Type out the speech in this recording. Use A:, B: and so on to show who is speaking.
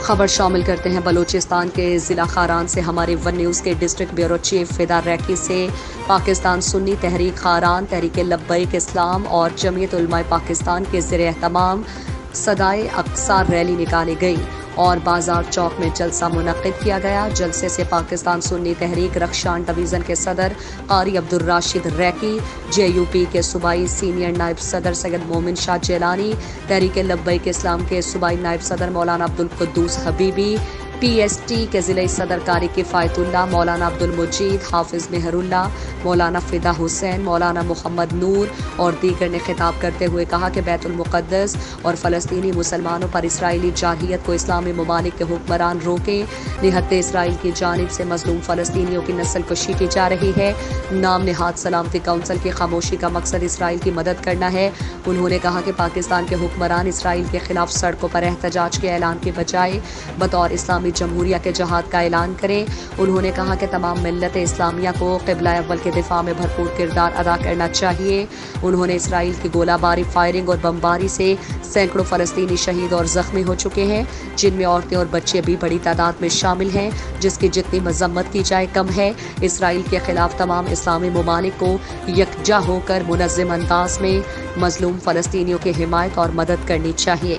A: خبر شامل کرتے ہیں بلوچستان کے ضلع خاران سے ہمارے ون نیوز کے ڈسٹرکٹ بیورو چیف فدا ریکی سے پاکستان سنی تحریک خاران، تحریک لبیک اسلام اور جمعیت علماء پاکستان کے زیر اہتمام صدائے اقصی ریلی نکالی گئی اور بازار چوک میں جلسہ منعقد کیا گیا۔ جلسے سے پاکستان سنی تحریک رخشان ڈویژن کے صدر قاری عبدالراشد ریکی، JUP کے صوبائی سینئر نائب صدر سید مومن شاہ جیلانی، تحریک لبیک اسلام کے صوبائی نائب صدر مولانا عبدالقدوس حبیبی، PST کے ضلعی صدر قاری کفایت اللہ، مولانا عبدالمجید، حافظ مہر اللہ، مولانا فدا حسین، مولانا محمد نور اور دیگر نے خطاب کرتے ہوئے کہا کہ بیت المقدس اور فلسطینی مسلمانوں پر اسرائیلی جارحیت کو اسلامی ممالک کے حکمران روکیں۔ نہت اسرائیل کی جانب سے مظلوم فلسطینیوں کی نسل کشی کی جا رہی ہے۔ نام نہاد سلامتی کونسل کی خاموشی کا مقصد اسرائیل کی مدد کرنا ہے۔ انہوں نے کہا کہ پاکستان کے حکمران اسرائیل کے خلاف سڑکوں پر احتجاج کے اعلان کے بجائے بطور اسلامی جمہوریہ کے جہاد کا اعلان کریں۔ انہوں نے کہا کہ تمام ملت اسلامیہ کو قبلہ اول کے دفاع میں بھرپور کردار ادا کرنا چاہیے۔ انہوں نے اسرائیل کی گولہ باری، فائرنگ اور بمباری سے سینکڑوں فلسطینی شہید اور زخمی ہو چکے ہیں، جن میں عورتیں اور بچے بھی بڑی تعداد میں شامل ہیں، جس کی جتنی مذمت کی جائے کم ہے۔ اسرائیل کے خلاف تمام اسلامی ممالک کو یکجا ہو کر منظم انداز میں مظلوم فلسطینیوں کی حمایت اور مدد کرنی چاہیے۔